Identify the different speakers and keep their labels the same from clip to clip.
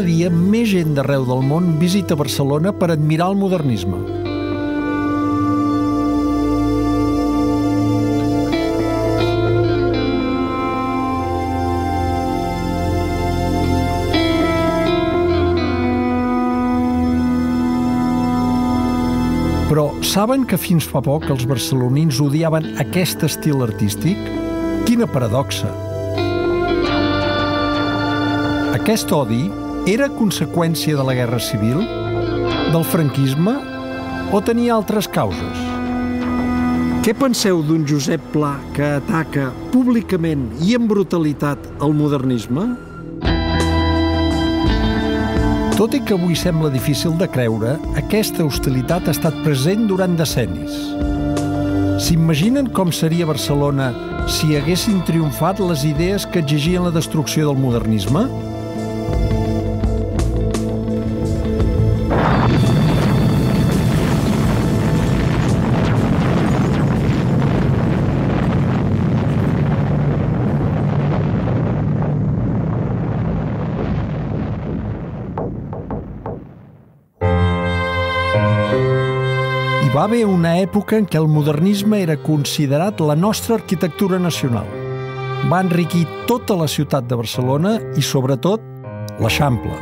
Speaker 1: cada dia més gent d'arreu del món visita Barcelona per admirar el modernisme. Però saben que fins fa poc els barcelonins odiaven aquest estil artístic? Quina paradoxa! Aquest odi era conseqüència de la Guerra Civil, del franquisme o tenia altres causes?
Speaker 2: Què penseu d'un Josep Pla que ataca públicament i amb brutalitat el modernisme?
Speaker 1: Tot i que avui sembla difícil de creure, aquesta hostilitat ha estat present durant decennis. S'imaginen com seria Barcelona si haguessin triomfat les idees que exigien la destrucció del modernisme? Hi va haver una època en què el modernisme era considerat la nostra arquitectura nacional. Va enriquir tota la ciutat de Barcelona i, sobretot, l'Eixample.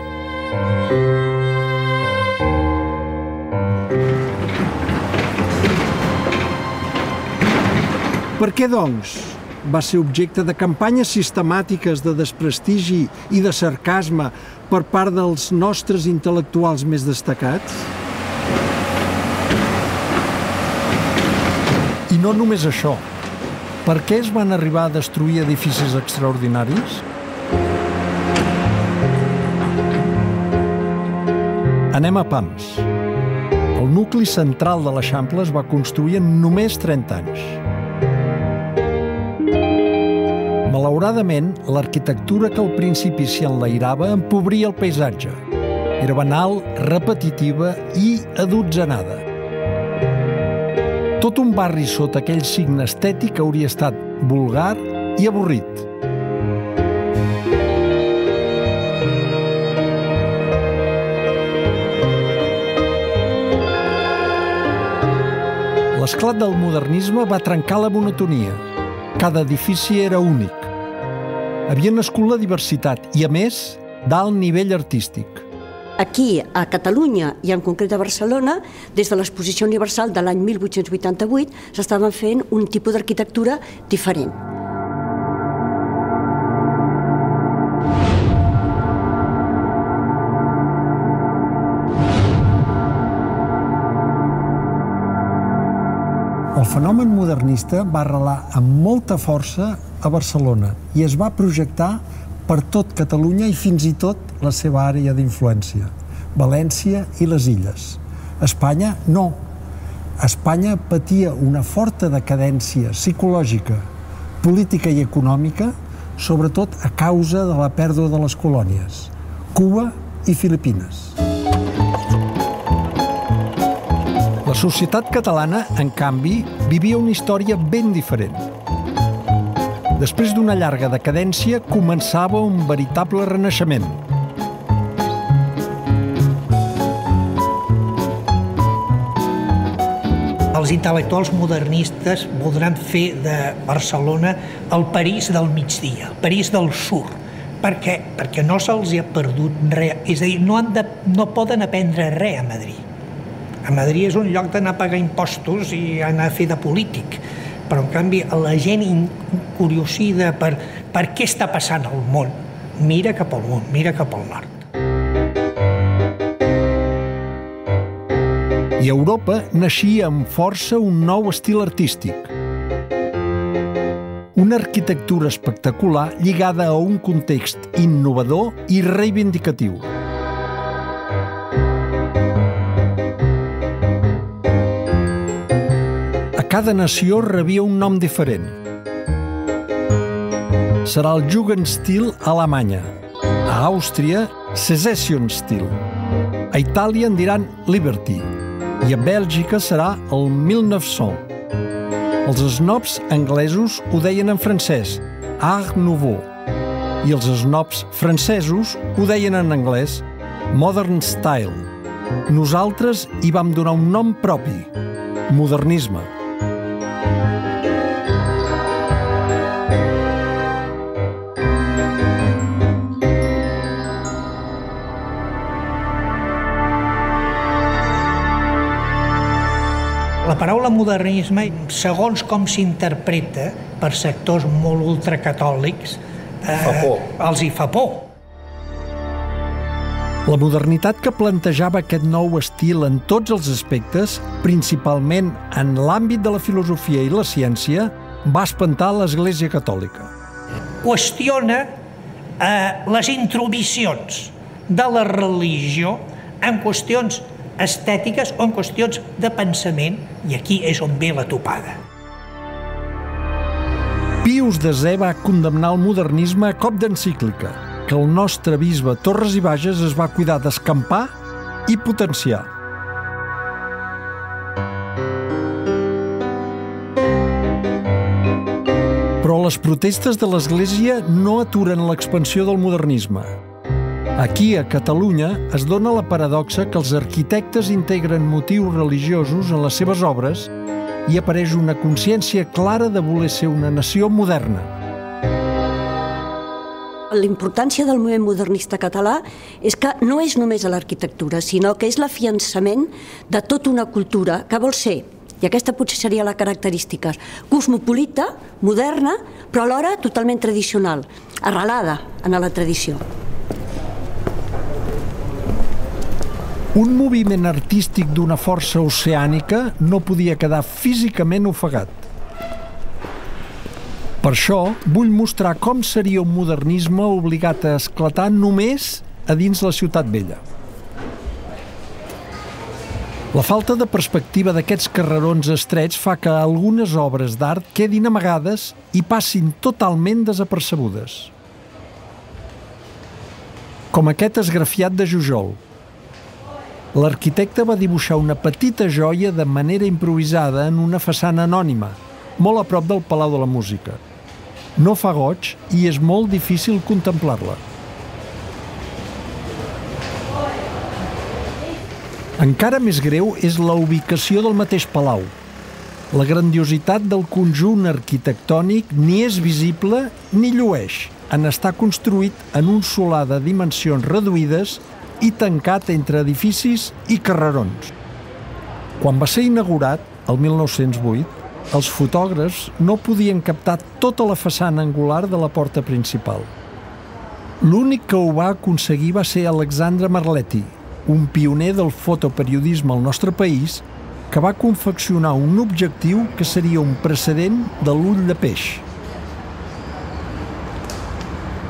Speaker 2: Per què, doncs, va ser objecte de campanyes sistemàtiques de desprestigi i de sarcasme per part dels nostres intel·lectuals més destacats?
Speaker 1: I no només això. Per què es van arribar a destruir edificis extraordinaris? Anem a pams. El nucli central de l'Eixample es va construir en només 30 anys. Malauradament, l'arquitectura que al principi s'hi enlairava empobria el paisatge. Era banal, repetitiva i adotzenada. Tot un barri sota aquell signe estètic hauria estat vulgar i avorrit. L'esclat del modernisme va trencar la monotonia. Cada edifici era únic. Havia nascut la diversitat i, a més, d'alt nivell artístic.
Speaker 3: Aquí, a Catalunya, i en concret a Barcelona, des de l'Exposició Universal de l'any 1888, s'estaven fent un tipus d'arquitectura diferent.
Speaker 1: El fenomen modernista va arrelar amb molta força a Barcelona i es va projectar per tot Catalunya i fins i tot la seva àrea d'influència, València i les Illes. Espanya, no. Espanya patia una forta decadència psicològica, política i econòmica, sobretot a causa de la pèrdua de les colònies, Cuba i Filipines. La societat catalana, en canvi, vivia una història ben diferent. Després d'una llarga decadència, començava un veritable renaixement.
Speaker 4: Els intel·lectuals modernistes voldran fer de Barcelona el París del migdia, el París del sud. Per què? Perquè no se'ls ha perdut res. És a dir, no poden aprendre res a Madrid. A Madrid és un lloc d'anar a pagar impostos i anar a fer de polític. Però, en canvi, la gent incuriosida per què està passant al món, mira cap al món, mira cap al nord.
Speaker 1: I a Europa naixia amb força un nou estil artístic. Una arquitectura espectacular lligada a un context innovador i reivindicatiu. Cada nació rebia un nom diferent. Serà el Jugendstil a Alemanya. A Àustria, Secession-Stil. A Itàlia en diran Liberty. I a Bèlgica serà el 1900. Els snobs anglesos ho deien en francès, Art Nouveau.
Speaker 2: I els snobs francesos ho deien en anglès Modern Style. Nosaltres hi vam donar un nom propi, modernisme.
Speaker 4: La paraula modernisme, segons com s'interpreta per sectors molt ultracatòlics, els hi fa por.
Speaker 2: La modernitat que plantejava aquest nou estil en tots els aspectes, principalment en l'àmbit de la filosofia i la ciència, va espantar l'Església Catòlica.
Speaker 4: Qüestiona les intromissions de la religió en qüestions estètiques o en qüestions de pensament, i aquí és on ve la topada.
Speaker 2: Pius X va condemnar el modernisme a cop d'encíclica, que el nostre bisbe Torres i Bages es va cuidar d'escampar i potenciar. Però les protestes de l'Església no aturen l'expansió del modernisme. Aquí, a Catalunya, es dona la paradoxa que els arquitectes integren motius religiosos en les seves obres i apareix una consciència clara de voler ser una nació moderna.
Speaker 3: La importància del moviment modernista català és que no és només a l'arquitectura, sinó que és l'afiançament de tota una cultura que vol ser, i aquesta potser seria la característica, cosmopolita, moderna, però alhora totalment tradicional, arrelada en la tradició.
Speaker 2: Un moviment artístic d'una força oceànica no podia quedar físicament ofegat. Per això, vull mostrar com seria un modernisme obligat a esclatar només a dins la Ciutat Vella. La falta de perspectiva d'aquests carrerons estrets fa que algunes obres d'art quedin amagades i passin totalment desapercebudes. Com aquest esgrafiat de Jujol. L'arquitecte va dibuixar una petita joia de manera improvisada en una façana anònima, molt a prop del Palau de la Música. No fa goig i és molt difícil contemplar-la. Encara més greu és la ubicació del mateix palau. La grandiositat del conjunt arquitectònic ni és visible ni llueix en estar construït en un solar de dimensions reduïdes i tancat entre edificis i carrerons. Quan va ser inaugurat, el 1908, els fotògrafs no podien captar tota la façana angular de la porta principal. L'únic que ho va aconseguir va ser Alexandre Marletti, un pioner del fotoperiodisme al nostre país, que va confeccionar un objectiu que seria un precedent de l'ull de peix.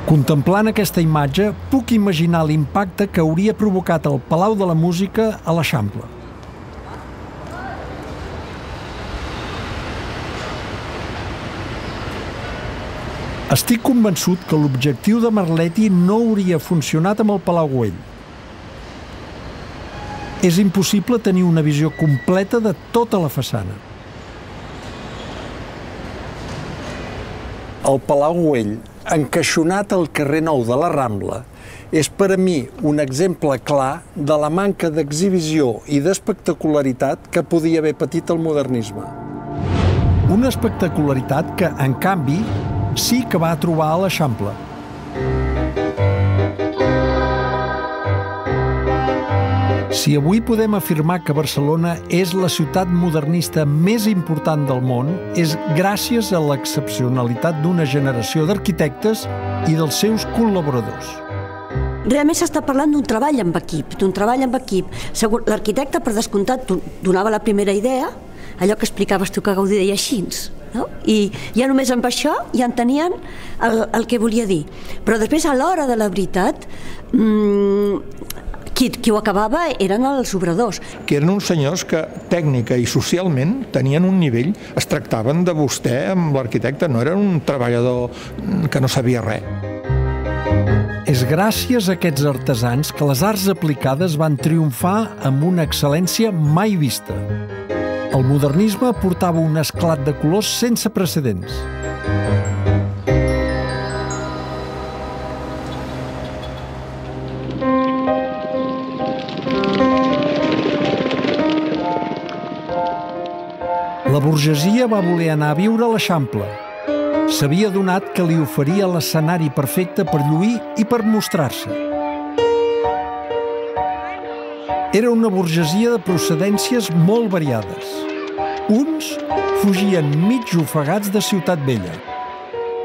Speaker 2: Contemplant aquesta imatge, puc imaginar l'impacte que hauria provocat el Palau de la Música a l'Eixample. Estic convençut que l'objectiu de Marletti no hauria funcionat amb el Palau Güell. És impossible tenir una visió completa de tota la façana. El Palau Güell, encaixonat al carrer Nou de la Rambla, és per a mi un exemple clar de la manca d'exhibició i d'espectacularitat que podia haver patit el modernisme. Una espectacularitat que, en canvi, sí que va trobar a l'Eixample. Si avui podem afirmar que Barcelona és la ciutat modernista més important del món, és gràcies a l'excepcionalitat d'una generació d'arquitectes i dels seus col·laboradors.
Speaker 3: Realment s'està parlant d'un treball amb equip, L'arquitecte, per descomptat, donava la primera idea, allò que explicaves tu que Gaudí deia així, no? I ja només amb això ja entenien el que volia dir. Però després, a l'hora de la veritat, qui ho acabava eren els obradors.
Speaker 5: Que eren uns senyors que tècnica i socialment tenien un nivell, es tractaven de vostè amb l'arquitecte, no era un treballador que no sabia res.
Speaker 2: És gràcies a aquests artesans que les arts aplicades van triomfar amb una excel·lència mai vista. El modernisme portava un esclat de colors sense precedents. La burgesia va voler anar a viure a l'Eixample. S'havia adonat que li oferia l'escenari perfecte per lluir i per mostrar-se. Era una burgesia de procedències molt variades. Uns fugien mig ofegats de Ciutat Vella.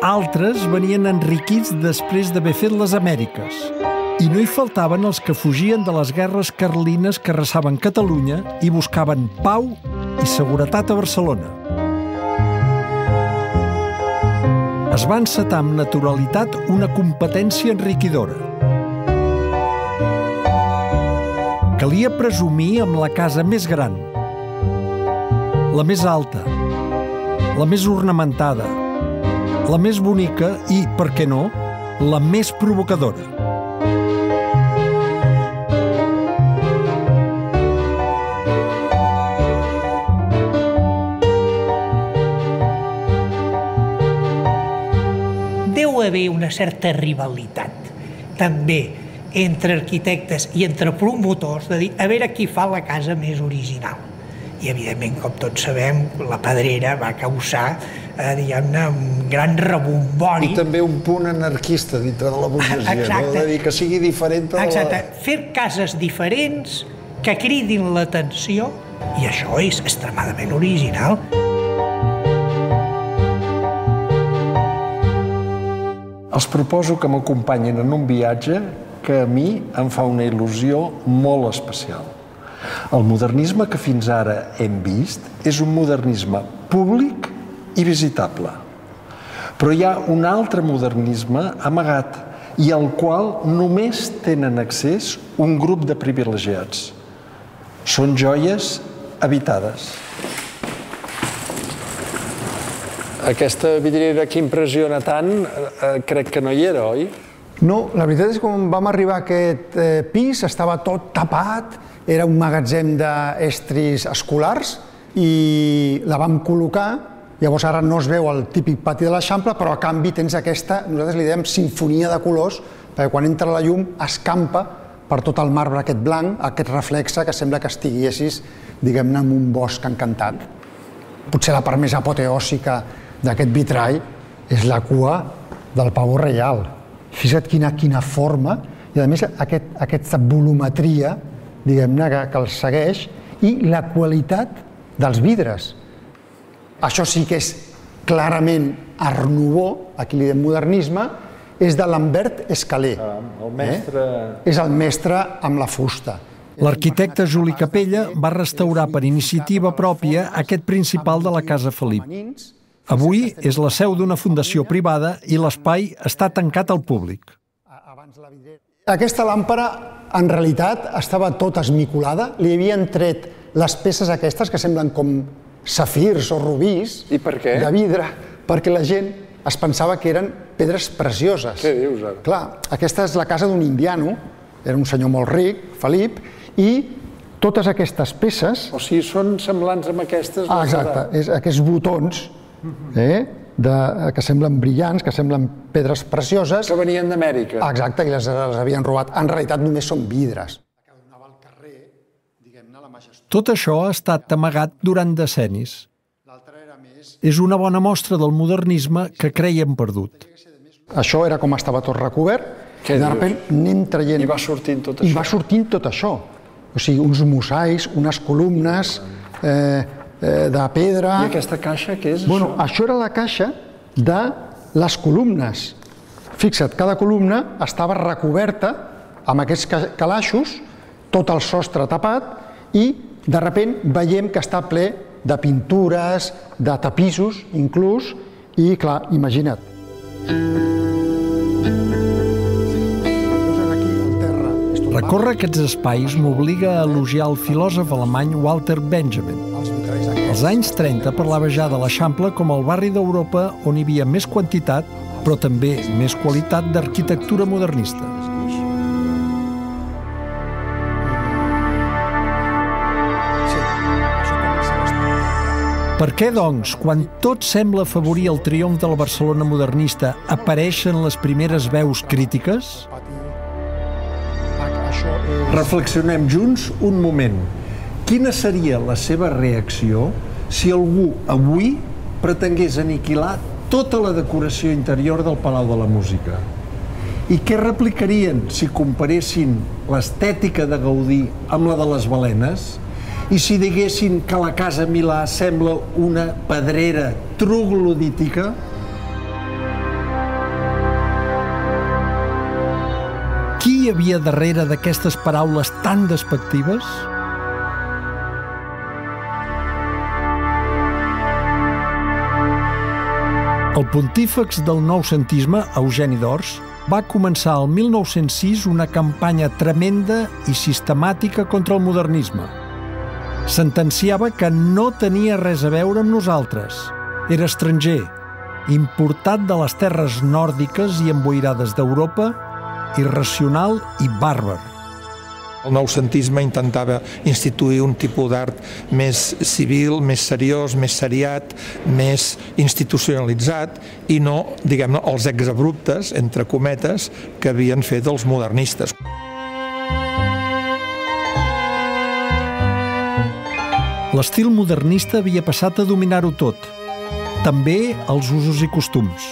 Speaker 2: Altres venien enriquits després d'haver fet les Amèriques. I no hi faltaven els que fugien de les guerres carlines que arrasaven Catalunya i buscaven pau i seguretat a Barcelona. Es va encetar amb naturalitat una competència enriquidora. Calia presumir amb la casa més gran, la més alta, la més ornamentada, la més bonica i, per què no, la més provocadora.
Speaker 4: Deu haver una certa rivalitat, també, entre arquitectes i entre promotors, de dir, a veure qui fa la casa més original. I, evidentment, com tots sabem, la Pedrera va causar, diguem-ne, un gran rebombori.
Speaker 1: I també un punt anarquista dintre de la burgesia, no? De dir que sigui diferent de la...
Speaker 4: Exacte, fer cases diferents que cridin l'atenció, i això és extremadament original.
Speaker 1: Els proposo que m'acompanyin en un viatge que a mi em fa una il·lusió molt especial. El modernisme que fins ara hem vist és un modernisme públic i visitable. Però hi ha un altre modernisme amagat i al qual només tenen accés un grup de privilegiats. Són joies habitades. Aquesta vidriera que impressiona tant, crec que no hi era, oi?
Speaker 6: No, la veritat és que quan vam arribar a aquest pis estava tot tapat, era un magatzem d'estris escolars i la vam col·locar. Llavors ara no es veu el típic pati de l'Eixample, però a canvi tens aquesta, nosaltres li dèiem sinfonia de colors, perquè quan entra la llum escampa per tot el marbre aquest blanc, aquest reflexe que sembla que estiguessis, diguem-ne, en un bosc encantat. Potser la part més apoteòsica d'aquest vitrall és la cua del pavó reial. Fixa't quina forma, i a més aquesta volumetria, diguem-ne, que el segueix, i la qualitat dels vidres. Això sí que és clarament Art Nouveau, aquí li diem modernisme, és de Lambert Escalé.
Speaker 1: El mestre...
Speaker 6: És el mestre amb la fusta.
Speaker 2: L'arquitecte Juli Capella va restaurar per iniciativa pròpia aquest principal de la Casa Felip. Avui és la seu d'una fundació privada i l'espai està tancat al públic.
Speaker 6: Aquesta làmpara, en realitat, estava tota esmicolada. Li havien tret les peces aquestes que semblen com safirs o rubís de vidre, perquè la gent es pensava que eren pedres precioses.
Speaker 1: Què dius ara?
Speaker 6: Clar, aquesta és la casa d'un indiano, era un senyor molt ric, Felip, i totes aquestes peces...
Speaker 1: O sigui, són semblants amb aquestes...
Speaker 6: Exacte, aquests botons que semblen brillants, que semblen pedres precioses.
Speaker 1: Que venien d'Amèrica.
Speaker 6: Exacte, i les havien robat. En realitat només són vidres.
Speaker 2: Tot això ha estat amagat durant decennis. És una bona mostra del modernisme que creiem perdut.
Speaker 6: Això era com estava tot recobert, i de sobte anem traient...
Speaker 1: I va sortint tot això.
Speaker 6: I va sortint tot això. O sigui, uns mosaics, unes columnes de pedra...
Speaker 1: I aquesta caixa, què és això?
Speaker 6: Bueno, això era la caixa de les columnes. Fixa't, cada columna estava recoberta amb aquests calaixos, tot el sostre tapat, i de sobte veiem que està ple de pintures, de tapissos, inclús, i clar, imagina't.
Speaker 2: Recórrer aquests espais m'obliga a elogiar el filòsof alemany Walter Benjamin. Als anys 30 parlava ja de l'Eixample com el barri d'Europa on hi havia més quantitat, però també més qualitat d'arquitectura modernista. Per què, doncs, quan tot sembla afavorir el triomf de la Barcelona modernista, apareixen les primeres veus crítiques?
Speaker 1: Reflexionem junts un moment. Quina seria la seva reacció si algú avui pretengués aniquilar tota la decoració interior del Palau de la Música. I què replicarien si comparessin l'estètica de Gaudí amb la de les balenes? I si diguessin que la Casa Milà sembla una pedrera troglodítica? Qui hi havia darrere d'aquestes paraules tan despectives? El pontífex del noucentisme, Eugeni d'Ors, va començar el 1906 una campanya tremenda i sistemàtica contra el modernisme. Sentenciava que no tenia res a veure amb nosaltres. Era estranger, importat de les terres nòrdiques i emboirades d'Europa, irracional i bàrbar.
Speaker 5: El noucentisme intentava instituir un tipus d'art més civil, més seriós, més seriat, més institucionalitzat i no, diguem-ne, els exabruptes, entre cometes, que havien fet els modernistes.
Speaker 2: L'estil modernista havia passat a dominar-ho tot, també els usos i costums.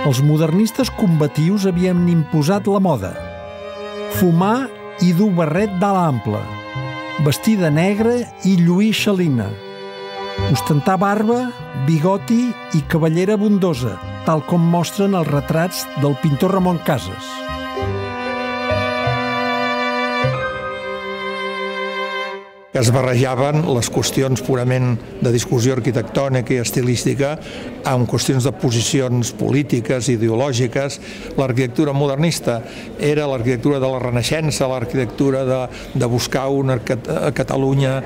Speaker 2: Els modernistes combatius havien imposat la moda. Fumar i dur barret d'ala ampla, vestir de negre i lluir xalina, ostentar barba, bigoti i cabellera abundosa, tal com mostren els retrats del pintor Ramon Casas.
Speaker 5: Es barrejaven les qüestions purament de discussió arquitectònica i estilística amb qüestions de posicions polítiques, ideològiques. L'arquitectura modernista era l'arquitectura de la Renaixença, l'arquitectura de buscar una Catalunya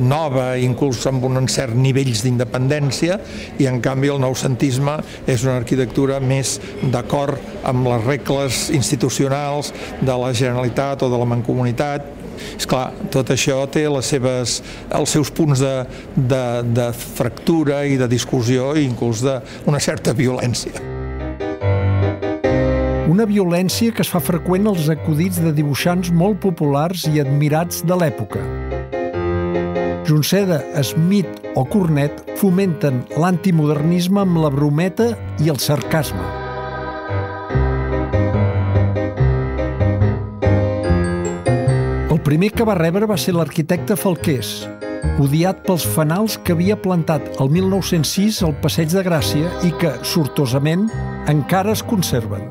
Speaker 5: nova, inclús amb un cert nivells d'independència, i en canvi el noucentisme és una arquitectura més d'acord amb les regles institucionals de la Generalitat o de la Mancomunitat. Esclar, tot això té els seus punts de fractura i de discussió i inclús d'una certa violència.
Speaker 2: Una violència que es fa freqüent als acudits de dibuixants molt populars i admirats de l'època. Junceda, Smith o Cornet fomenten l'antimodernisme amb la brometa i el sarcasme. El primer que va rebre va ser l'arquitecte Falqués, odiat pels fanals que havia plantat el 1906 al Passeig de Gràcia i que, sortosament, encara es conserven.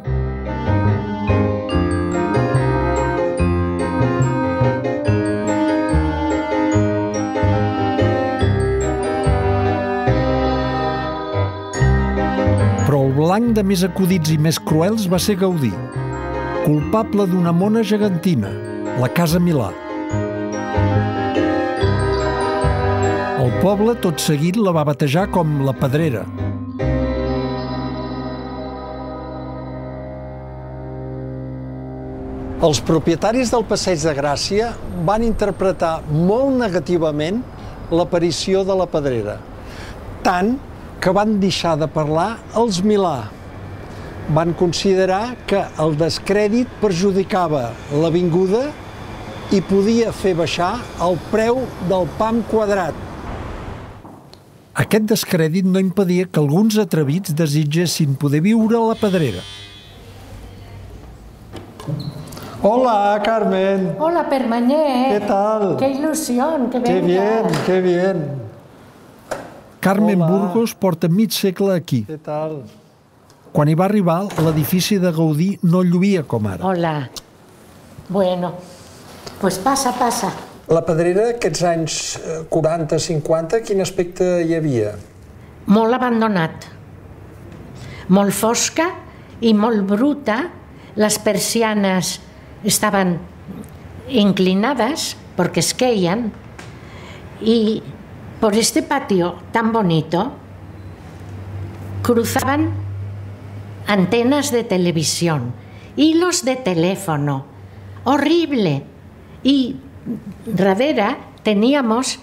Speaker 2: Però el blanc de més acudits i més cruels va ser Gaudí, culpable d'una mona gegantina, la Casa Milà. El poble tot seguit la va batejar com la Pedrera. Els propietaris del Passeig de Gràcia van interpretar molt negativament l'aparició de la Pedrera, tant que van deixar de parlar els Milà. Van considerar que el descrèdit perjudicava l'avinguda i podia fer baixar el preu del pam quadrat. Aquest descrèdit no impedia que alguns atrevits desitgessin poder viure a la Pedrera. Hola, Carmen.
Speaker 7: Hola, Permanyer.
Speaker 2: ¿Qué tal?
Speaker 7: Qué ilusión, que vengas.
Speaker 2: Qué bien, qué bien. Carmen Burgos porta mig segle aquí.
Speaker 8: Què tal?
Speaker 2: Quan hi va arribar, l'edifici de Gaudí no lluïa com ara.
Speaker 7: Hola. Bueno, pues passa, passa.
Speaker 8: La Pedrera, aquests anys 40-50, quin aspecte hi havia?
Speaker 7: Molt abandonat. Molt fosca i molt bruta. Les persianes estaven inclinadas porque es queían y por este patio tan bonito cruzaban antenas de televisión, hilos de teléfono, horrible. Y radera teníamos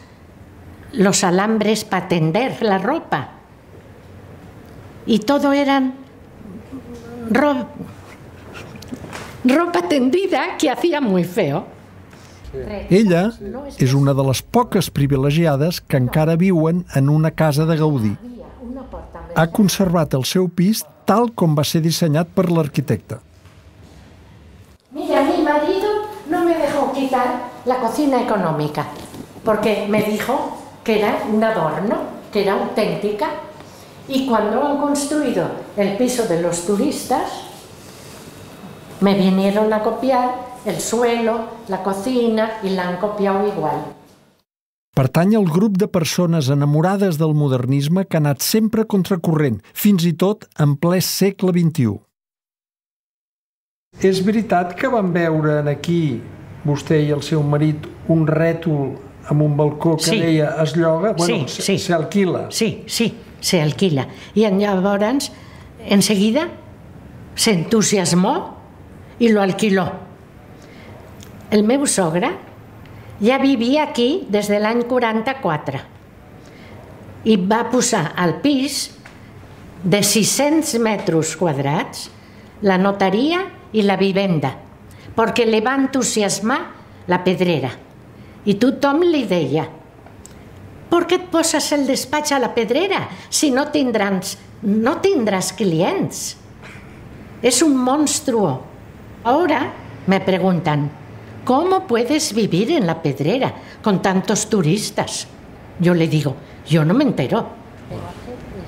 Speaker 7: los alambres para tender la ropa. Y todo eran ropa tendida que hacía muy feo.
Speaker 2: Ella és una de les poques privilegiades que encara viuen en una casa de Gaudí. Ha conservat el seu pis tal com va ser dissenyat per l'arquitecte.
Speaker 7: Mira, mi marido no me dejó quitar la cocina económica, porque me dijo que era un adorno, que era auténtica, y cuando han construido el piso de los turistas, me vinieron a copiar el suelo, la cocina, y la han copiado igual.
Speaker 2: Pertany al grup de persones enamorades del modernisme que ha anat sempre contracorrent, fins i tot en ple segle XXI.
Speaker 1: És veritat que van veure aquí, vostè i el seu marit, un rètol amb un balcó que deia es lloga? Bueno, se alquila.
Speaker 7: Sí, se alquila. I llavors, enseguida, se entusiasmó y lo alquiló. El meu sogre ja vivia aquí des de l'any 44 i va posar al pis de 600 metres quadrats la notaria i la vivenda, perquè li va entusiasmar la pedrera. I tothom li deia: ¿por qué et poses el despatx a la pedrera si no tindràs clients? Es un monstruo. Ahora me preguntan: ¿cómo puedes vivir en la pedrera con tantos turistas? Yo le digo: yo no me entero.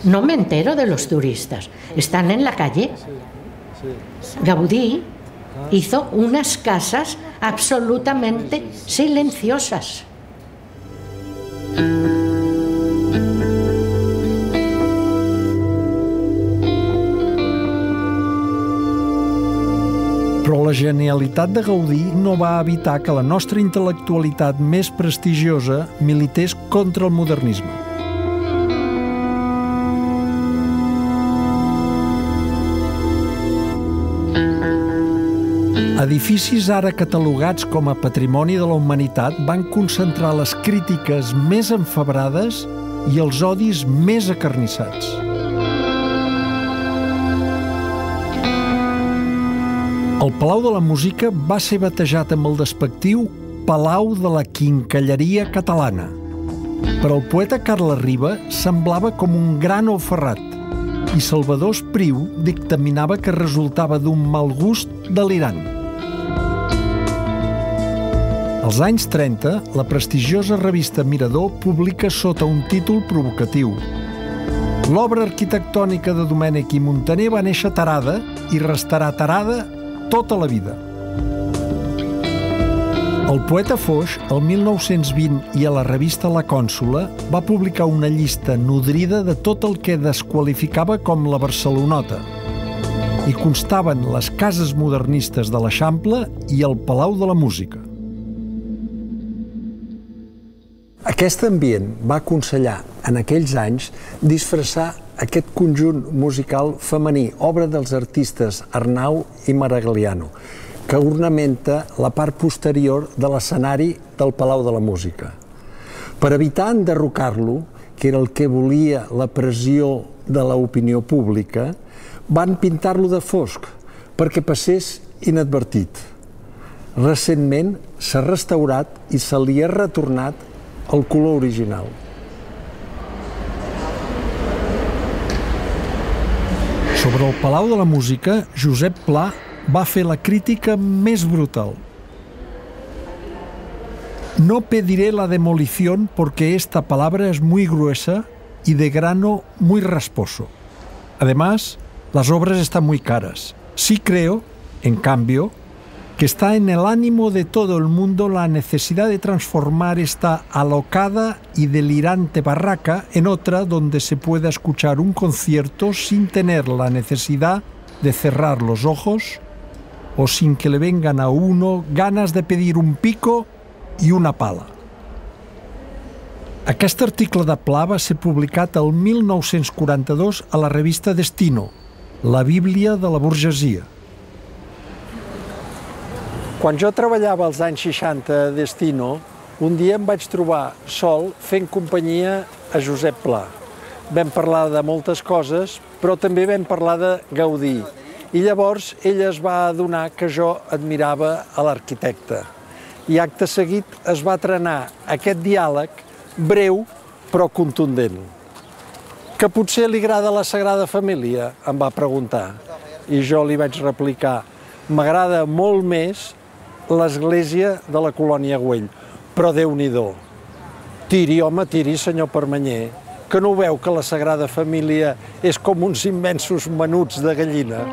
Speaker 7: No me entero de los turistas. Están en la calle. Gaudí hizo unas casas absolutamente silenciosas.
Speaker 2: Però la genialitat de Gaudí no va evitar que la nostra intel·lectualitat més prestigiosa milités contra el modernisme. Edificis ara catalogats com a patrimoni de la humanitat van concentrar les crítiques més enfebrades i els odis més acarnissats. El Palau de la Música va ser batejat amb el despectiu Palau de la Quincalleria Catalana. Per al poeta Carles Riba semblava com un gran oferrat i Salvador Espriu dictaminava que resultava d'un mal gust delirant. Als anys 30, la prestigiosa revista Mirador publica sota un títol provocatiu: l'obra arquitectònica de Domènech i Muntaner va néixer tarada i restarà tarada tota la vida. El poeta Foix, el 1920 i a la revista La Cònsula, va publicar una llista nodrida de tot el que desqualificava com la Barcelonota. Hi constaven les cases modernistes de l'Eixample i el Palau de la Música.
Speaker 1: Aquest ambient va aconsellar en aquells anys disfressar aquest conjunt musical femení, obra dels artistes Arnau i Maragliano, que ornamenta la part posterior de l'escenari del Palau de la Música. Per evitar enderrocar-lo, que era el que volia la pressió de l'opinió pública, van pintar-lo de fosc perquè passés inadvertit. Recentment s'ha restaurat i se li ha retornat el color original.
Speaker 2: Sobre el Palau de la Música, Josep Pla va fer la crítica més brutal. No pediré la demolición porque esta palabra es muy gruesa y de grano muy rasposo. Además, las obras están muy caras. Sí creo, en cambio, que está en el ánimo de todo el mundo la necesidad de transformar esta alocada y delirante barraca en otra donde se pueda escuchar un concierto sin tener la necesidad de cerrar los ojos o sin que le vengan a uno ganas de pedir un pico i una pala. Aquest article de Pla va ser publicat el 1942 a la revista Destino, la Bíblia de la burgesia.
Speaker 1: Quan jo treballava als anys 60 a Destino, un dia em vaig trobar sol fent companyia a Josep Pla. Vam parlar de moltes coses, però també vam parlar de Gaudí. I llavors ella es va adonar que jo admirava a l'arquitecte.
Speaker 2: i acte seguit es va trenar aquest diàleg breu però contundent. Que potser li agrada la Sagrada Família? Em va preguntar. I jo li vaig replicar, m'agrada molt més l'església de la colònia Güell, però Déu-n'hi-do. Tiri, home, tiri, senyor Permanyer, que no veu que la Sagrada Família és com uns immensos menuts de gallina?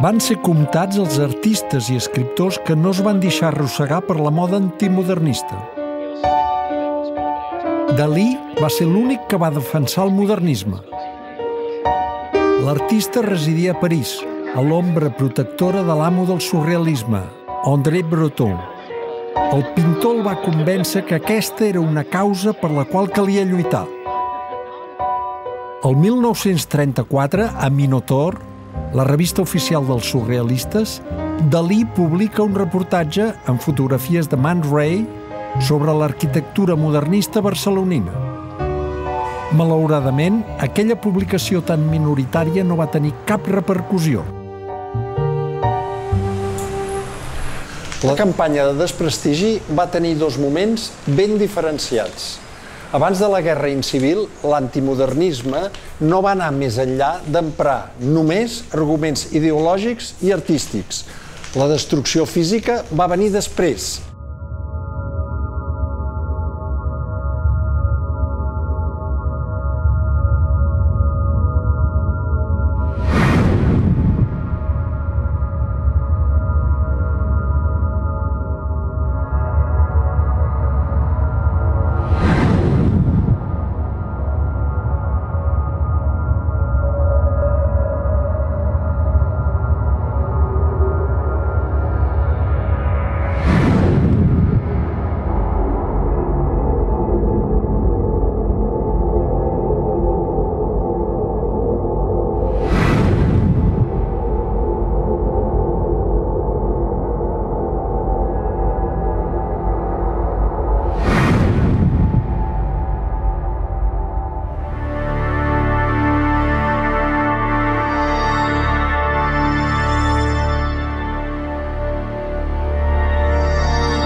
Speaker 2: Van ser comptats els artistes i escriptors que no es van deixar arrossegar per la moda antimodernista. Dalí va ser l'únic que va defensar el modernisme. L'artista residia a París, a l'ombra protectora de l'amo del surrealisme, André Breton. El pintor el va convèncer que aquesta era una causa per la qual calia lluitar. El 1934, a Minotaur, la revista oficial dels surrealistes, Dalí publica un reportatge amb fotografies de Man Ray sobre l'arquitectura modernista barcelonina. Malauradament, aquella publicació tan minoritària no va tenir cap repercussió. La campanya de desprestigi va tenir dos moments ben diferenciats. Abans de la Guerra Civil, l'antimodernisme no va anar més enllà d'emprar només arguments ideològics i artístics. La destrucció física va venir després.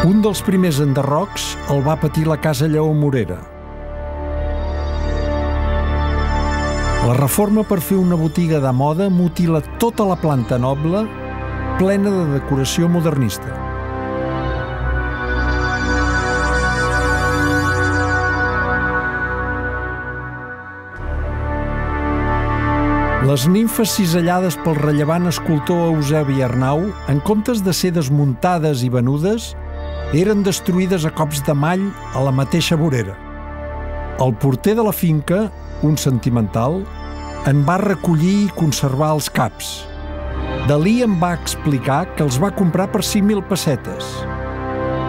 Speaker 2: Un dels primers enderrocs el va patir la Casa Lleó Morera. La reforma per fer una botiga de moda mutila tota la planta noble, plena de decoració modernista. Les nimfes cisellades pel rellevant escultor Eusebi Arnau, en comptes de ser desmuntades i venudes, eren destruïdes a cops de mall a la mateixa vorera. El porter de la finca, un sentimental, en va recollir i conservar els caps. Dalí em va explicar que els va comprar per 5.000 pessetes.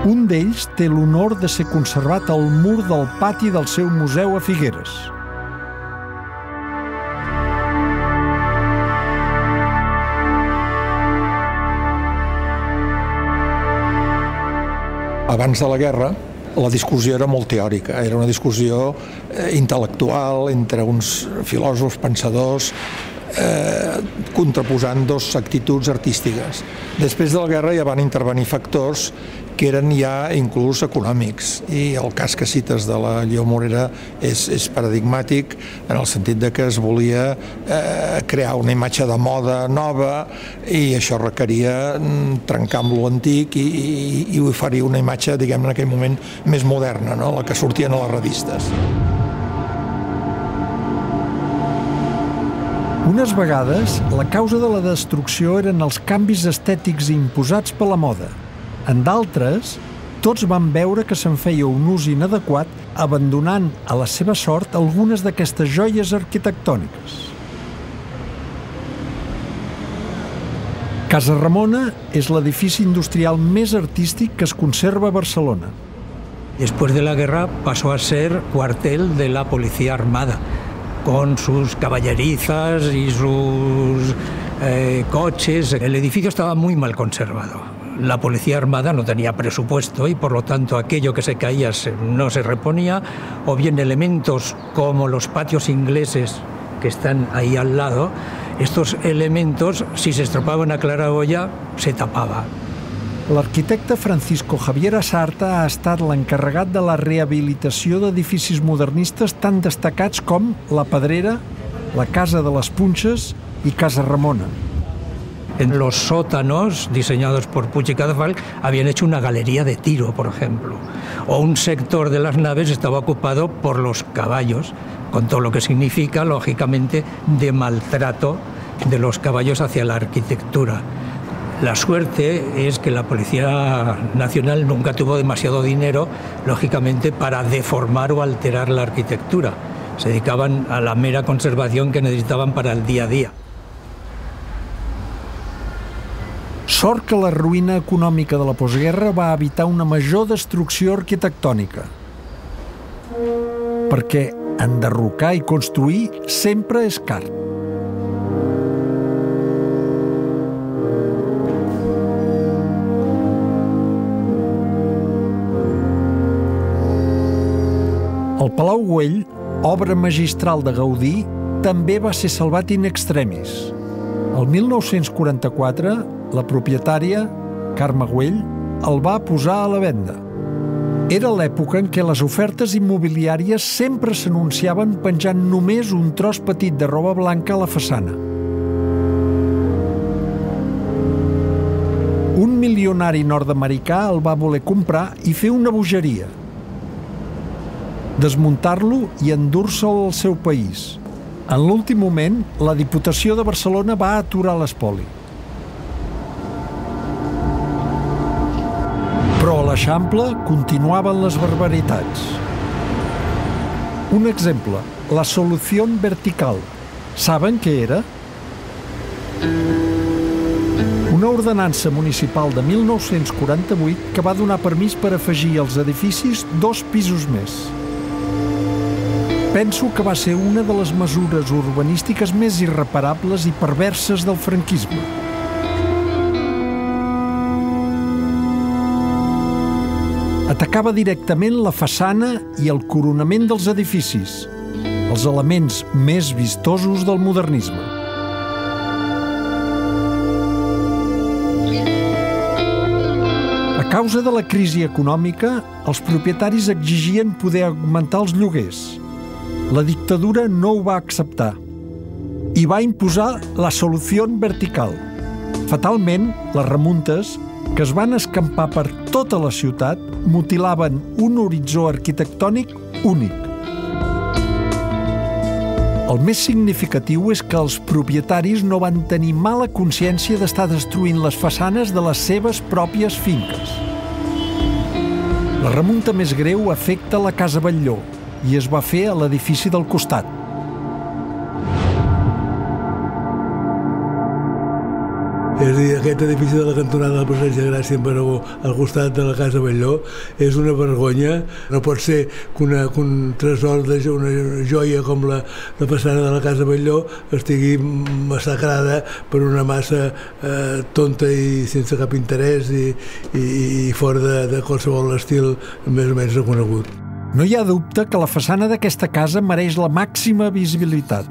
Speaker 2: Un d'ells té l'honor de ser conservat al mur del pati del seu museu a Figueres.
Speaker 5: Abans de la guerra, la discussió era molt teòrica, era una discussió intel·lectual entre uns filòsofs, pensadors, contraposant dos actituds artístiques. Després de la guerra ja van intervenir factors que eren ja inclús econòmics, i el cas que cites de la Lleó Morera és paradigmàtic en el sentit de que es volia crear una imatge de moda nova, i això requeria trencar amb l'antic i oferir una imatge, diguem, en aquell moment més moderna, no? La que sortien a les revistes.
Speaker 2: Unes vegades, la causa de la destrucció eren els canvis estètics imposats per la moda. En d'altres, tots van veure que se'n feia un ús inadequat, abandonant a la seva sort algunes d'aquestes joies arquitectòniques. Casa Ramona és l'edifici industrial més artístic que es conserva a Barcelona.
Speaker 4: Después de la guerra pasó a ser cuartel de la Policía Armada, con sus caballerizas y sus coches. El edificio estaba muy mal conservado. La Policía Armada no tenía presupuesto y, por lo tanto, aquello que se caía no se reponía, o bien elementos como los patios ingleses que están ahí al lado
Speaker 9: estos elementos, si se estropaban a claraboya, se tapaba.
Speaker 2: L'arquitecte Francisco Javier Asarta ha estat l'encarregat de la rehabilitació d'edificis modernistes tan destacats com la Pedrera, la Casa de les Punxes i Casa Ramona.
Speaker 9: En los sótanos, diseñados por Puig i Cadafalch, habían hecho una galería de tiro, por ejemplo. O un sector de las naves estaba ocupado por los caballos, con todo lo que significa, lógicamente, de maltrato de los caballos hacia la arquitectura. La suerte es que la Policía Nacional nunca tuvo demasiado dinero, lógicamente, para deformar o alterar la arquitectura. Se dedicaban a la mera conservación que necesitaban para el día a día.
Speaker 2: Sort que la ruïna econòmica de la postguerra va evitar una major destrucció arquitectònica. Perquè enderrocar i construir sempre és car. El Palau Güell, obra magistral de Gaudí, també va ser salvat in extremis. El 1944, la propietària, Carme Güell, el va posar a la venda. Era l'època en què les ofertes immobiliàries sempre s'anunciaven penjant només un tros petit de roba blanca a la façana. Un milionari nord-americà el va voler comprar i fer una bogeria. Desmuntar-lo i endur-se'l al seu país. En l'últim moment, la Diputació de Barcelona va aturar l'espoli. Però a l'Eixample continuaven les barbaritats. Un exemple, la Solución Vertical. Saben què era? Una ordenança municipal de 1948 que va donar permís per afegir als edificis 2 pisos més. Penso que va ser una de les mesures urbanístiques més irreparables i perverses del franquisme. Atacava directament la façana i el coronament dels edificis, els elements més vistosos del modernisme. A causa de la crisi econòmica, els propietaris exigien poder augmentar els lloguers. La dictadura no ho va acceptar i va imposar la Solución Vertical. Fatalment, les remuntes, que es van escampar per tota la ciutat, mutilaven un horitzó arquitectònic únic. El més significatiu és que els propietaris no van tenir mala consciència d'estar destruint les façanes de les seves pròpies finques. La remunta més greu afecta la Casa Batlló i es va fer a l'edifici del costat.
Speaker 10: És a dir, aquest edifici de la cantonada del Passeig de Gràcia en Aragó, al costat de la Casa Batlló, és una vergonya. No pot ser que un tresor, una joia com la façana de la Casa Batlló estigui massacrada per una massa tonta i sense cap interès i fora de qualsevol estil més o menys reconegut.
Speaker 2: No hi ha dubte que la façana d'aquesta casa mereix la màxima visibilitat.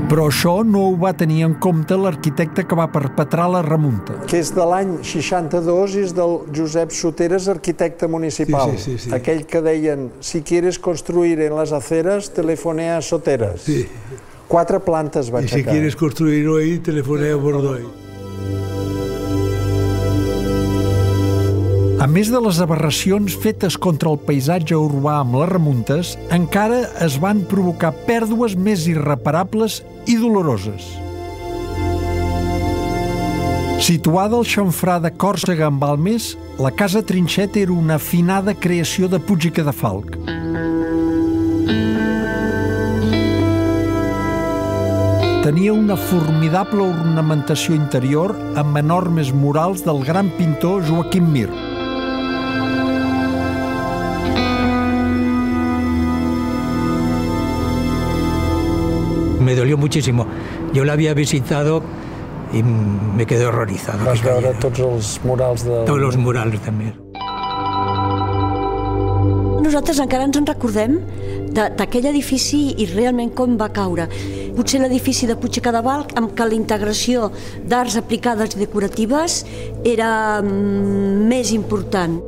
Speaker 2: Però això no ho va tenir en compte l'arquitecte que va perpetrar la remunta.
Speaker 8: Que és de l'any 62 i és del Josep Soteras, arquitecte municipal.
Speaker 10: Sí.
Speaker 8: Aquell que deien, si quieres construir en las aceras, telefonea a Soteras.
Speaker 10: Sí.
Speaker 8: 4 plantes va
Speaker 10: aixecar. I si quieres construir-ho ahí, telefonea a Bordoy.
Speaker 2: A més de les aberracions fetes contra el paisatge urbà amb les remuntes, encara es van provocar pèrdues més irreparables i doloroses. Situada al xamfrà de Còrsega amb Balmes, la Casa Trinxet era una afinada creació de Puig i Cadafalch. Tenia una formidable ornamentació interior amb enormes murals del gran pintor Joaquim Mir.
Speaker 9: Me dolió muchísimo. Yo la había visitado y me quedé horrorizado.
Speaker 8: Vas veure tots els murals de...
Speaker 9: Tots els murals també.
Speaker 3: Nosaltres encara ens en recordem d'aquell edifici i realment com va caure. Potser l'edifici de Puig i Cadafalch, amb què la integració d'arts aplicades i decoratives era més important.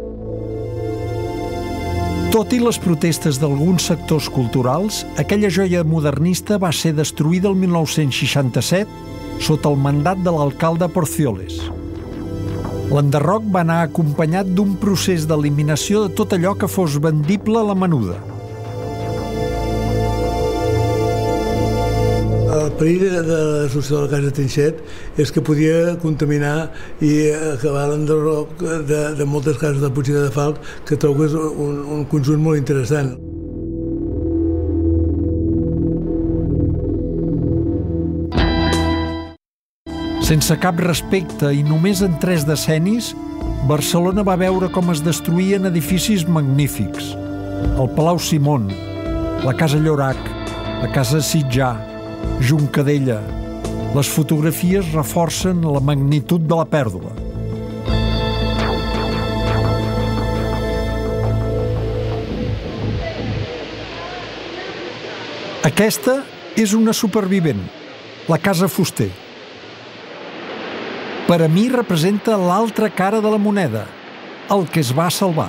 Speaker 2: Tot i les protestes d'alguns sectors culturals, aquella joia modernista va ser destruïda el 1967 sota el mandat de l'alcalde Porcioles. L'enderroc va anar acompanyat d'un procés d'eliminació de tot allò que fos vendible a la menuda.
Speaker 10: El perill de la destrucció de la casa Trinxet és que podia contaminar i acabar l'enderroc de moltes cases de Puig i Cadafalch, que trobo que és un conjunt molt interessant.
Speaker 2: Sense cap respecte i només en 3 decennis, Barcelona va veure com es destruïen edificis magnífics. El Palau Simón, la Casa Llorac, la Casa Sitjar, Juncadella. Les fotografies reforcen la magnitud de la pèrdua. Aquesta és una supervivent, la Casa Fuster. Per a mi representa l'altra cara de la moneda, el que es va salvar.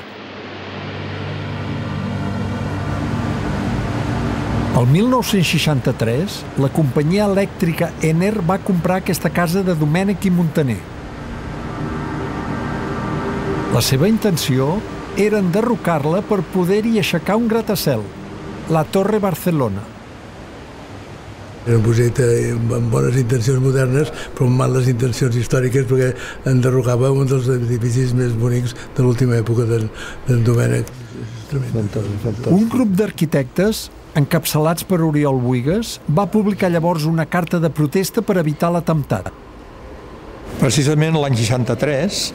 Speaker 2: El 1963, la companyia elèctrica Enel va comprar aquesta casa de Domènech i Montaner. La seva intenció era enderrocar-la per poder-hi aixecar un gratacel, la Torre Barcelona.
Speaker 10: Era un projecte amb bones intencions modernes, però amb males intencions històriques, perquè enderrocava un dels edificis més bonics de l'última època d'en Domènech.
Speaker 2: Un grup d'arquitectes, encapçalats per Oriol Buigas, va publicar llavors una carta de protesta per evitar l'atemptat.
Speaker 5: Precisament l'any 63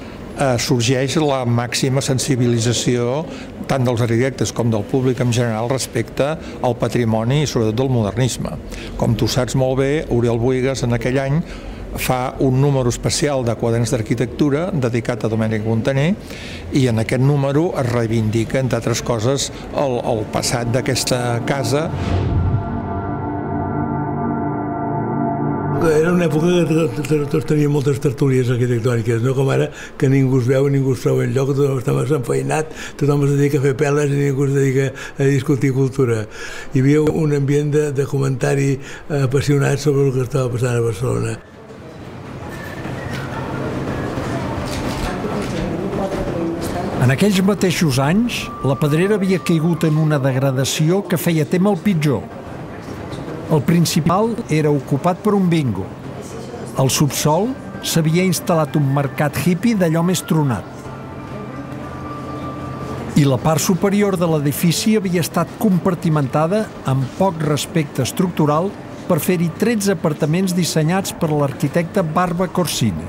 Speaker 5: sorgeix la màxima sensibilització tant dels arquitectes com del públic en general respecte al patrimoni i sobretot del modernisme. Com tu saps molt bé, Oriol Buigas en aquell any fa un número especial de quaderns d'arquitectura dedicat a Domènech Montaner i en aquest número es reivindica, entre altres coses, el passat d'aquesta casa.
Speaker 10: Era una època que tots teníem moltes tertúlies arquitectòniques, no com ara, que ningú es veu, ningú es troba enlloc, tothom està massa enfeinat, tothom es dedica a fer peles i ningú es dedica a discutir cultura. Hi havia un ambient de comentari apassionat sobre el que estava passant a Barcelona.
Speaker 2: En aquells mateixos anys, la Pedrera havia caigut en una degradació que feia témer el pitjor. El principal era ocupat per un bingo. Al subsol s'havia instal·lat un mercat hippie d'allò més tronat. I la part superior de l'edifici havia estat compartimentada amb poc respecte estructural per fer-hi 13 apartaments dissenyats per l'arquitecte Barba Corsini.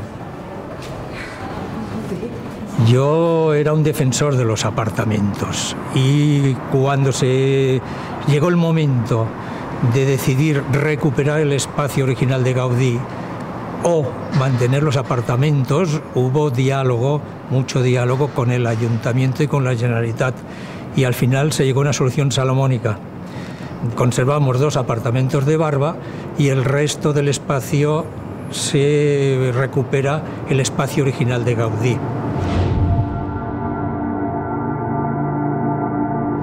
Speaker 9: Yo era un defensor de los apartamentos y cuando llegó el momento de decidir recuperar el espacio original de Gaudí o mantener los apartamentos, hubo diálogo, mucho diálogo con el Ayuntamiento y con la Generalitat y al final se llegó a una solución salomónica. Conservamos 2 apartamentos de Barba y el resto del espacio se recupera el espacio original de Gaudí.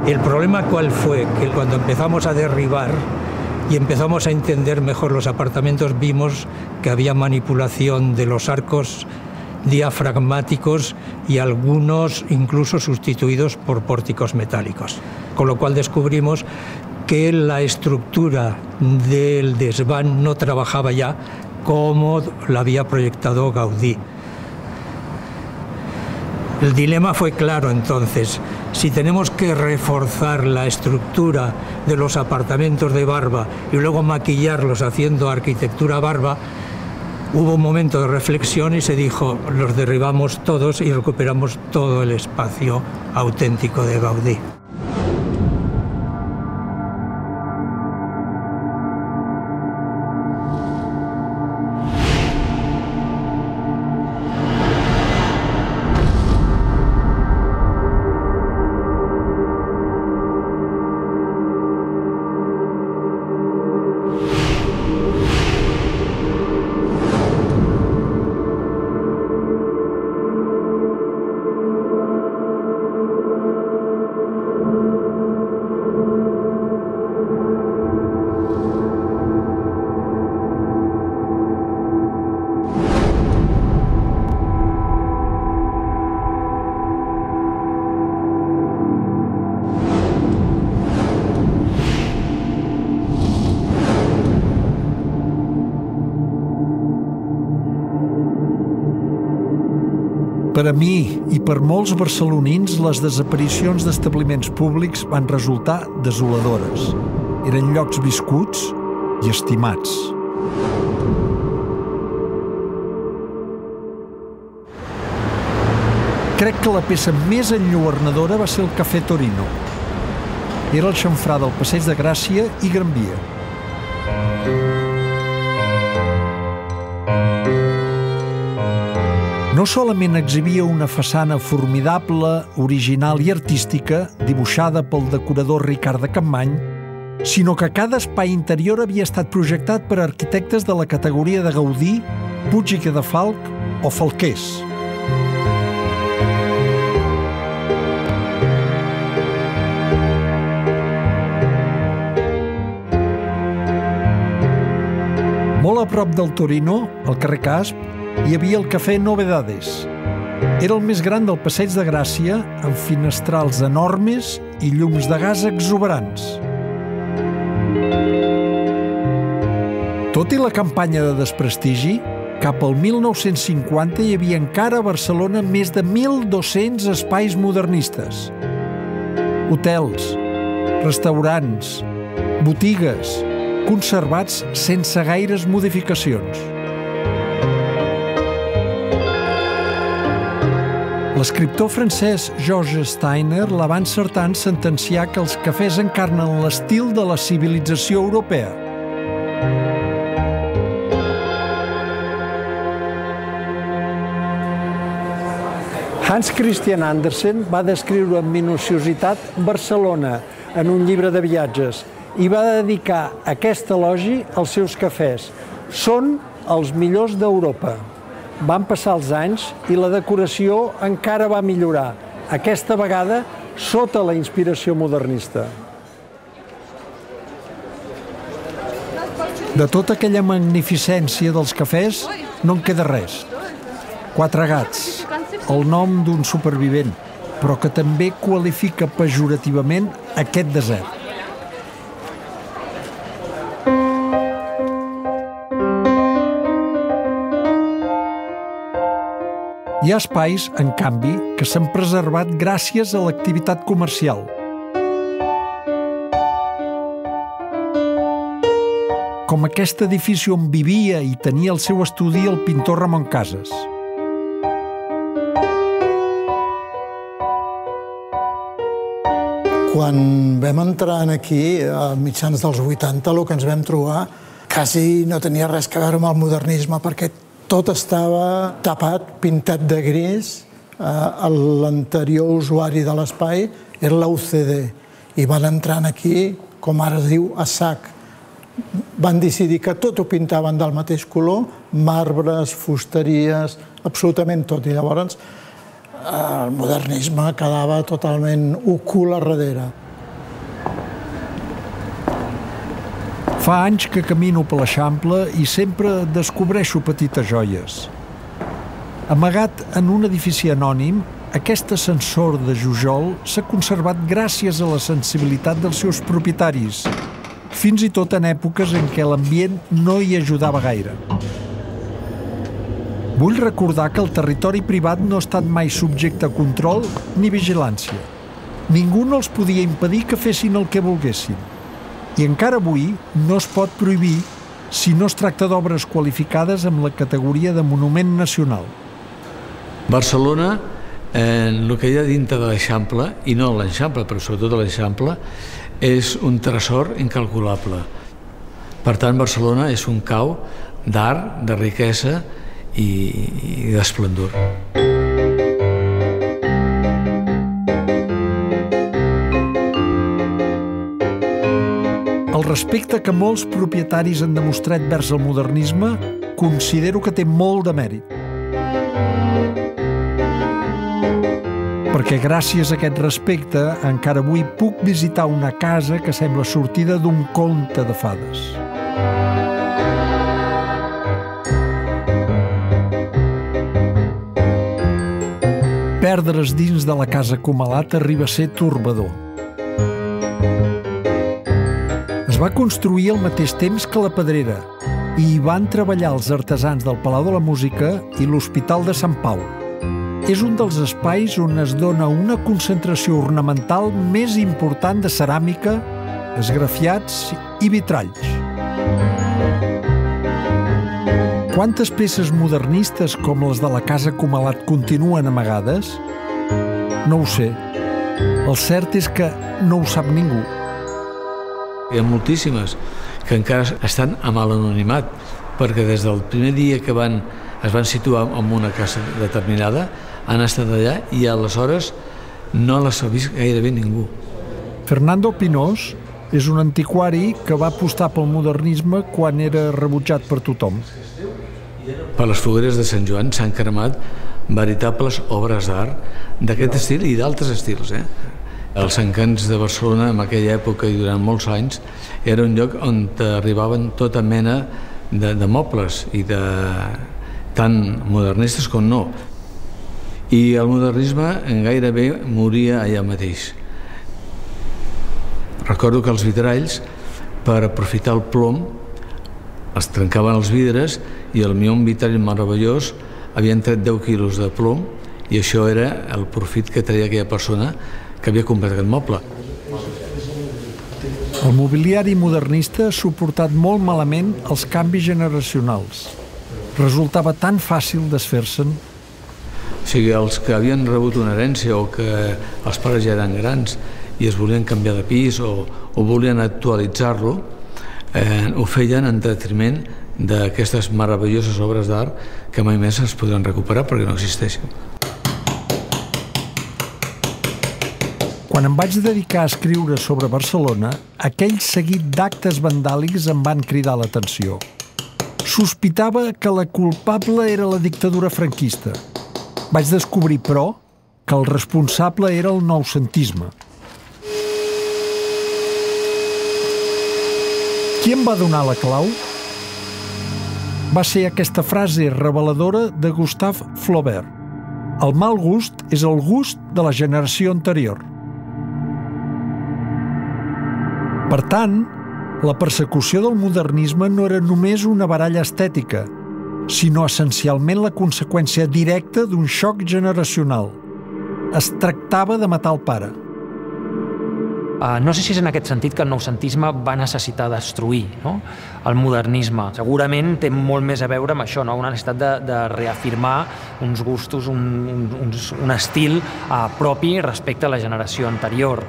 Speaker 9: El problema ¿cuál fue? Que cuando empezamos a derribar y empezamos a entender mejor los apartamentos, vimos que había manipulación de los arcos diafragmáticos y algunos incluso sustituidos por pórticos metálicos. Con lo cual descubrimos que la estructura del desván no trabajaba ya como la había proyectado Gaudí. El dilema fue claro entonces. Si tenemos que reforzar la estructura de los apartamentos de Barba y luego maquillarlos haciendo arquitectura Barba, hubo un momento de reflexión y se dijo, los derribamos todos y recuperamos todo el espacio auténtico de Gaudí.
Speaker 2: Per a mi i per molts barcelonins, les desaparicions d'establiments públics van resultar desoladores. Eren llocs viscuts i estimats. Crec que la peça més enlluernadora va ser el Cafè Torino. Era el xamfrà del Passeig de Gràcia i Gran Via. No solament exhibia una façana formidable, original i artística, dibuixada pel decorador Ricard de Capmany, sinó que cada espai interior havia estat projectat per arquitectes de la categoria de Gaudí, Puig i Cadafalch o Falqués. Molt a prop del Torino, al carrer Casp, hi havia el Cafè Novedades. Era el més gran del Passeig de Gràcia, amb finestrals enormes i llums de gas exuberants. Tot i la campanya de desprestigi, cap al 1950 hi havia encara a Barcelona més de 1.200 espais modernistes. Hotels, restaurants, botigues, conservats sense gaires modificacions. L'escriptor francès Georges Steiner la va encertar en sentenciar que els cafès encarnen l'estil de la civilització europea.
Speaker 1: Hans Christian Andersen va descriure amb minuciositat Barcelona en un llibre de viatges i va dedicar aquest elogi als seus cafès. Són els millors d'Europa. Van passar els anys i la decoració encara va millorar, aquesta vegada sota la inspiració modernista. De tota aquella magnificència dels cafès no en queda res. Quatre Gats, el nom d'un supervivent, però que també qualifica pejorativament aquest desert. Hi ha espais, en canvi, que s'han preservat gràcies a l'activitat comercial. Com aquest edifici on vivia i tenia el seu estudi el pintor Ramon Casas.
Speaker 11: Quan vam entrar aquí, a mitjans dels 80, el que ens vam trobar quasi no tenia res a veure amb el modernisme, perquè tot estava tapat, pintat de gris. L'anterior usuari de l'espai era la UCD i van entrar aquí, com ara es diu, a sac. Van decidir que tot ho pintaven del mateix color, marbres, fusteries, absolutament tot. I llavors el modernisme quedava totalment ocult a darrere.
Speaker 2: Fa anys que camino per l'Eixample i sempre descobreixo petites joies. Amagat en un edifici anònim, aquest ascensor de Jujol s'ha conservat gràcies a la sensibilitat dels seus propietaris, fins i tot en èpoques en què l'ambient no hi ajudava gaire. Vull recordar que el territori privat no ha estat mai subjecte a control ni vigilància. Ningú no els podia impedir que fessin el que volguessin. I encara avui no es pot prohibir si no es tracta d'obres qualificades amb la categoria de monument nacional.
Speaker 12: Barcelona, el que hi ha dintre de l'Eixample, i no l'Eixample, però sobretot l'Eixample, és un tresor incalculable. Per tant, Barcelona és un cau d'art, de riquesa i d'esplendor.
Speaker 2: El respecte que molts propietaris han demostrat vers el modernisme considero que té molt de mèrit. Perquè gràcies a aquest respecte encara avui puc visitar una casa que sembla sortida d'un conte de fades. Perdre's dins de la casa Comalat arriba a ser torbador. Es va construir al mateix temps que la Pedrera i hi van treballar els artesans del Palau de la Música i l'Hospital de Sant Pau. és un dels espais on es dona una concentració ornamental més important de ceràmica, esgrafiats i vitralls. Quantes peces modernistes com les de la Casa Comalat continuen amagades? No ho sé. El cert és que no ho sap ningú.
Speaker 12: Hi ha moltíssimes que encara estan amb l'anonimat, perquè des del primer dia que es van situar en una casa determinada, han estat allà i aleshores no les ha vist gairebé ningú.
Speaker 2: Fernando Pinós és un antiquari que va apostar pel modernisme quan era rebutjat per tothom.
Speaker 12: Per les fogueres de Sant Joan s'han cremat veritables obres d'art d'aquest estil i d'altres estils. Els encants de Barcelona en aquella època i durant molts anys era un lloc on arribaven tota mena de mobles i tant modernistes com no. I el modernisme gairebé moria allà mateix. Recordo que els vitralls, per aprofitar el plom, es trencaven els vidres i potser un vitrall meravellós havien tret 10 quilos de plom i això era el profit que treia aquella persona que havia comprat aquest moble.
Speaker 2: El mobiliari modernista ha suportat molt malament els canvis generacionals. Resultava tan fàcil desfer-se'n.
Speaker 12: O sigui, els que havien rebut una herència o que els pares ja eren grans i es volien canviar de pis o volien actualitzar-lo, ho feien en detriment d'aquestes meravelloses obres d'art que mai més es podran recuperar perquè no existeixen.
Speaker 2: Quan em vaig dedicar a escriure sobre Barcelona, aquell seguit d'actes vandàlics em van cridar l'atenció. Sospitava que la culpable era la dictadura franquista. Vaig descobrir, però, que el responsable era el noucentisme. Qui em va donar la clau? Va ser aquesta frase reveladora de Gustave Flaubert. El mal gust és el gust de la generació anterior. Per tant, la persecució del modernisme no era només una baralla estètica, sinó essencialment la conseqüència directa d'un xoc generacional. Es tractava de matar el pare.
Speaker 13: No sé si és en aquest sentit que el noucentisme va necessitar destruir el modernisme. Segurament té molt més a veure amb això, una necessitat de reafirmar uns gustos, un estil propi respecte a la generació anterior.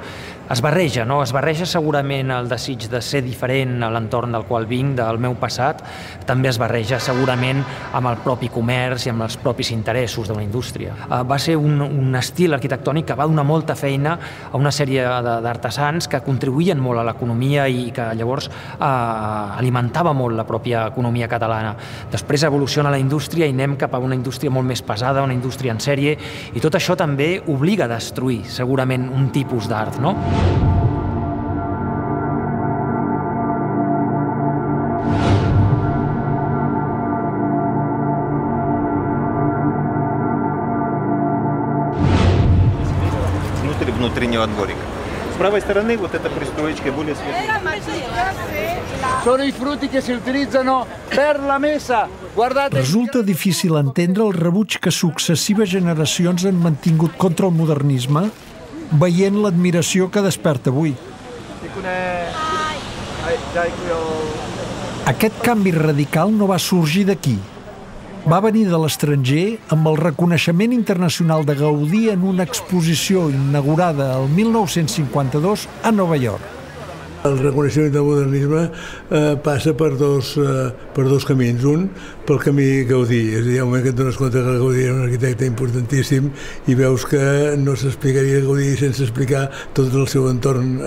Speaker 13: Es barreja segurament el desig de ser diferent a l'entorn del qual vinc, del meu passat, també es barreja segurament amb el propi comerç i amb els propis interessos d'una indústria. Va ser un estil arquitectònic que va donar molta feina a una sèrie d'artesans que contribuïen molt a l'economia i que llavors alimentava molt la pròpia economia catalana. Després evoluciona la indústria i anem cap a una indústria molt més pesada, una indústria en sèrie, i tot això també obliga a destruir segurament un tipus d'art, no?
Speaker 14: Внутреннего дворика. С правой стороны вот эта пристроечка более светлая.
Speaker 15: Sono i frutti che si utilizzano per la messa.
Speaker 2: Resulta difícil entendre el rebuig que successives generacions han mantingut contra el modernisme, veient l'admiració que desperta avui. Aquest canvi radical no va sorgir d'aquí. Va venir de l'estranger amb el reconeixement internacional de Gaudí en una exposició inaugurada el 1952 a Nova York.
Speaker 10: El reconeixement del modernisme passa per dos camins. Un, pel camí Gaudí. És a dir, hi ha un moment que et dones compte que Gaudí era un arquitecte importantíssim i veus que no s'explicaria Gaudí sense explicar tot el seu entorn,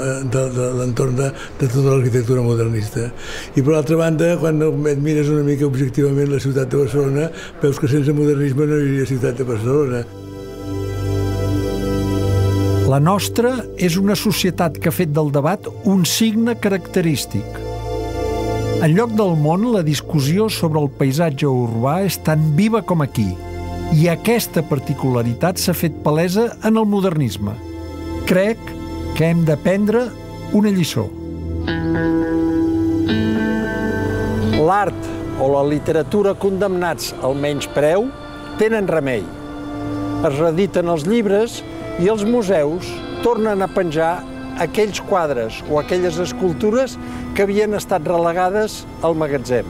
Speaker 10: l'entorn de tota l'arquitectura modernista. I per l'altra banda, quan et mires una mica objectivament la ciutat de Barcelona, veus que sense modernisme no hi hauria ciutat de Barcelona.
Speaker 2: La nostra és una societat que ha fet del debat un signe característic. Enlloc del món, la discussió sobre el paisatge urbà és tan viva com aquí, i aquesta particularitat s'ha fet palesa en el modernisme. Crec que hem d'aprendre una lliçó.
Speaker 1: L'art o la literatura condemnats al menyspreu tenen remei. Es reediten els llibres i els museus tornen a penjar aquells quadres o aquelles escultures que havien estat relegades al magatzem.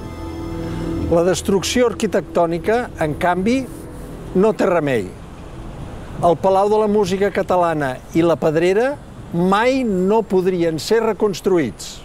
Speaker 1: La destrucció arquitectònica, en canvi, no té remei. El Palau de la Música Catalana i la Pedrera mai no podrien ser reconstruïts.